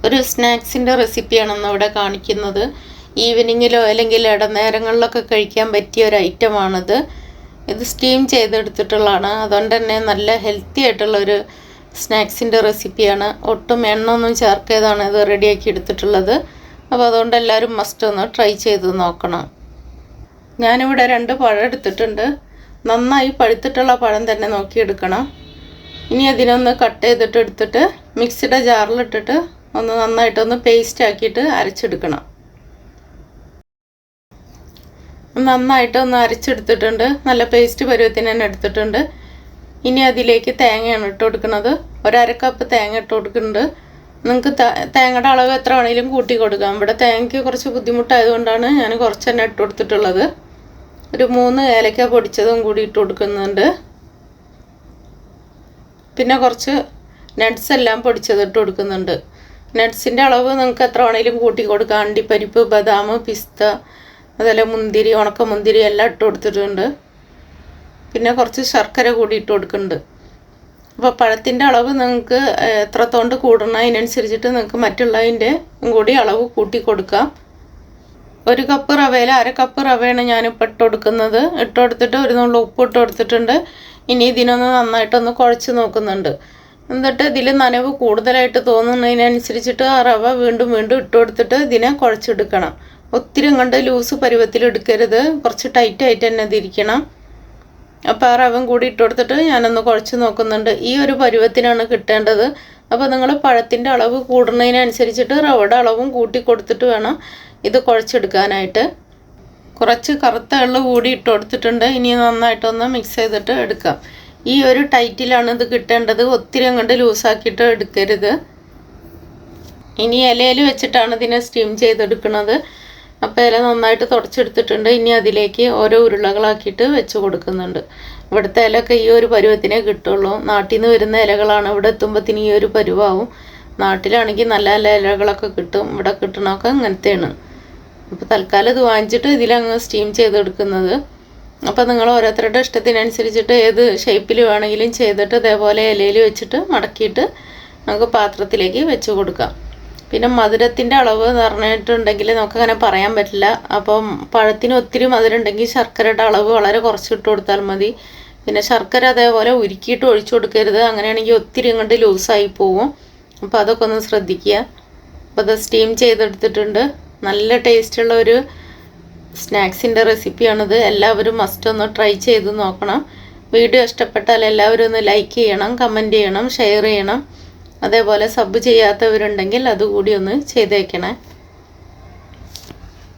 ഒരു സ്നാക്സിൻ്റെ റെസിപ്പിയാണ് ഇന്നിവിടെ കാണിക്കുന്നത്. ഈവനിങ്ങിലോ അല്ലെങ്കിൽ ഇടനേരങ്ങളിലൊക്കെ കഴിക്കാൻ പറ്റിയ ഒരു ഐറ്റമാണിത്. ഇത് സ്റ്റീം ചെയ്തെടുത്തിട്ടുള്ളതാണ്. അതുകൊണ്ട് തന്നെ നല്ല ഹെൽത്തി ആയിട്ടുള്ളൊരു സ്നാക്സിൻ്റെ റെസിപ്പിയാണ്. ഒട്ടും എണ്ണ ഒന്നും ചേർക്കാതാണ് ഇത് റെഡിയാക്കി എടുത്തിട്ടുള്ളത്. അപ്പോൾ അതുകൊണ്ട് എല്ലാവരും മസ്റ്റ് ഒന്ന് ട്രൈ ചെയ്ത് നോക്കണം. ഞാനിവിടെ 2 പഴം എടുത്തിട്ടുണ്ട്. നന്നായി പഴുത്തിട്ടുള്ള പഴം തന്നെ നോക്കിയെടുക്കണം. ഇനി അതിനൊന്ന് കട്ട് ചെയ്തിട്ട് എടുത്തിട്ട് മിക്സിയുടെ ജാറിലിട്ടിട്ട് ഒന്ന് നന്നായിട്ടൊന്ന് പേസ്റ്റ് ആക്കിയിട്ട് അരച്ചെടുക്കണം. നന്നായിട്ടൊന്ന് അരച്ചെടുത്തിട്ടുണ്ട്. നല്ല പേസ്റ്റ് പരുവത്തിന് തന്നെ എടുത്തിട്ടുണ്ട്. ഇനി അതിലേക്ക് തേങ്ങയാണ് ഇട്ട് കൊടുക്കുന്നത്. 1/2 കപ്പ് തേങ്ങ ഇട്ട് കൊടുക്കുന്നുണ്ട്. നിങ്ങൾക്ക് തേങ്ങയുടെ അളവ് എത്ര വേണമെങ്കിലും കൂട്ടി കൊടുക്കാം. ഇവിടെ തേങ്ങയ്ക്ക് കുറച്ച് ബുദ്ധിമുട്ടായതുകൊണ്ടാണ് ഞാൻ കുറച്ച് തന്നെ ഇട്ട് കൊടുത്തിട്ടുള്ളത്. ഒരു 3 ഏലക്ക പൊടിച്ചതും കൂടി ഇട്ട് കൊടുക്കുന്നുണ്ട്. പിന്നെ കുറച്ച് നട്ട്സ് എല്ലാം പൊടിച്ചത് ഇട്ട് കൊടുക്കുന്നുണ്ട്. നട്ട്സിൻ്റെ അളവ് നിങ്ങൾക്ക് എത്ര വേണമെങ്കിലും കൂട്ടി കൊടുക്കാം. അണ്ടിപ്പരിപ്പ്, ബദാം, പിസ്ത, അതുപോലെ മുന്തിരി, ഉണക്കമുന്തിരി എല്ലാം ഇട്ട് കൊടുത്തിട്ടുണ്ട്. പിന്നെ കുറച്ച് ശർക്കര കൂടി ഇട്ട് കൊടുക്കുന്നുണ്ട്. അപ്പോൾ പഴത്തിൻ്റെ അളവ് നിങ്ങൾക്ക് എത്രത്തോണ്ട് കൂടണം അതിനനുസരിച്ചിട്ട് നിങ്ങൾക്ക് മറ്റുള്ളതിൻ്റെ കൂടി അളവ് കൂട്ടി കൊടുക്കാം. 1 കപ്പ് റവയിൽ 1/2 കപ്പ് റവയാണ് ഞാനിപ്പോൾ ഇട്ട് കൊടുക്കുന്നത്. ഇട്ട് കൊടുത്തിട്ട് ഒരു നുള്ളു ഉപ്പ് ഇട്ട് കൊടുത്തിട്ടുണ്ട്. ഇനി ഇതിനൊന്ന് നന്നായിട്ടൊന്ന് കുഴച്ച് നോക്കുന്നുണ്ട്. എന്നിട്ട് ഇതിൽ നനവ് കൂടുതലായിട്ട് തോന്നുന്നതിനനുസരിച്ചിട്ട് ആ റവ വീണ്ടും ഇട്ട് കൊടുത്തിട്ട് ഇതിനെ കുഴച്ചെടുക്കണം. ഒത്തിരി കണ്ട് ലൂസ് പരുവത്തിൽ എടുക്കരുത്. കുറച്ച് ടൈറ്റായിട്ട് തന്നെ ഇതിരിക്കണം. അപ്പോൾ ആ റവം കൂടി ഇട്ട് കൊടുത്തിട്ട് ഞാനൊന്ന് കുഴച്ച് നോക്കുന്നുണ്ട്. ഈ ഒരു പരുവത്തിനാണ് കിട്ടേണ്ടത്. അപ്പോൾ നിങ്ങൾ പഴത്തിൻ്റെ അളവ് കൂടുന്നതിനനുസരിച്ചിട്ട് റവയുടെ അളവും കൂട്ടി കൊടുത്തിട്ട് വേണം ഇത് കുഴച്ചെടുക്കാനായിട്ട്. കുറച്ച് കറുത്ത എള്ള് കൂടി ഇട്ട് കൊടുത്തിട്ടുണ്ട്. ഇനി നന്നായിട്ടൊന്ന് മിക്സ് ചെയ്തിട്ട് എടുക്കാം. ഈ ഒരു ടൈറ്റിലാണ് ഇത് കിട്ടേണ്ടത്. ഒത്തിരി അങ്ങോട്ട് ലൂസാക്കിയിട്ട് എടുക്കരുത്. ഇനി ഇലയിൽ വെച്ചിട്ടാണ് ഇതിനെ സ്റ്റീം ചെയ്തെടുക്കുന്നത്. അപ്പോൾ ഇല നന്നായിട്ട് തുടച്ചെടുത്തിട്ടുണ്ട്. ഇനി അതിലേക്ക് ഓരോ ഉരുളകളാക്കിയിട്ട് വെച്ച് കൊടുക്കുന്നുണ്ട്. ഇവിടുത്തെ ഇലയൊക്കെ ഈ ഒരു പരുവത്തിനേ കിട്ടുള്ളൂ. നാട്ടിൽ നിന്ന് വരുന്ന ഇലകളാണ്. ഇവിടെ എത്തുമ്പോഴത്തേന് ഈ ഒരു പരുവാവും. നാട്ടിലാണെങ്കിൽ നല്ല നല്ല ഇലകളൊക്കെ കിട്ടും. ഇവിടെ കിട്ടണമൊക്കെ ഇങ്ങനത്തെയാണ്. അപ്പോൾ തൽക്കാലം ഇത് വാങ്ങിച്ചിട്ട് ഇതിലങ്ങ് സ്റ്റീം ചെയ്തെടുക്കുന്നത്. അപ്പോൾ നിങ്ങൾ ഓരോരുത്തരുടെ ഇഷ്ടത്തിനനുസരിച്ചിട്ട് ഏത് ഷേപ്പിൽ വേണമെങ്കിലും ചെയ്തിട്ട് ഇതേപോലെ ഇലയിൽ വെച്ചിട്ട് മടക്കിയിട്ട് നമുക്ക് പാത്രത്തിലേക്ക് വെച്ച് കൊടുക്കാം. പിന്നെ മധുരത്തിൻ്റെ അളവ് എന്ന് പറഞ്ഞിട്ടുണ്ടെങ്കിൽ നമുക്കങ്ങനെ പറയാൻ പറ്റില്ല. അപ്പം പഴത്തിന് ഒത്തിരി മധുരം ഉണ്ടെങ്കിൽ ശർക്കരയുടെ അളവ് വളരെ കുറച്ചിട്ട് കൊടുത്താൽ മതി. പിന്നെ ശർക്കര അതേപോലെ ഉരുക്കിയിട്ട് ഒഴിച്ചു കൊടുക്കരുത്. അങ്ങനെയാണെങ്കിൽ ഒത്തിരി ഇങ്ങോട്ട് ലൂസായി പോകും. അപ്പോൾ അതൊക്കെ ഒന്ന് ശ്രദ്ധിക്കുക. അപ്പോൾ അത് സ്റ്റീം ചെയ്തെടുത്തിട്ടുണ്ട്. നല്ല ടേസ്റ്റുള്ള ഒരു സ്നാക്സിൻ്റെ റെസിപ്പിയാണിത്. എല്ലാവരും മസ്റ്റ് ഒന്ന് ട്രൈ ചെയ്ത് നോക്കണം. വീഡിയോ ഇഷ്ടപ്പെട്ടാൽ എല്ലാവരും ഒന്ന് ലൈക്ക് ചെയ്യണം, കമൻറ്റ് ചെയ്യണം, ഷെയർ ചെയ്യണം. അതേപോലെ സബ് ചെയ്യാത്തവരുണ്ടെങ്കിൽ അതുകൂടി ഒന്ന് ചെയ്തേക്കണേ.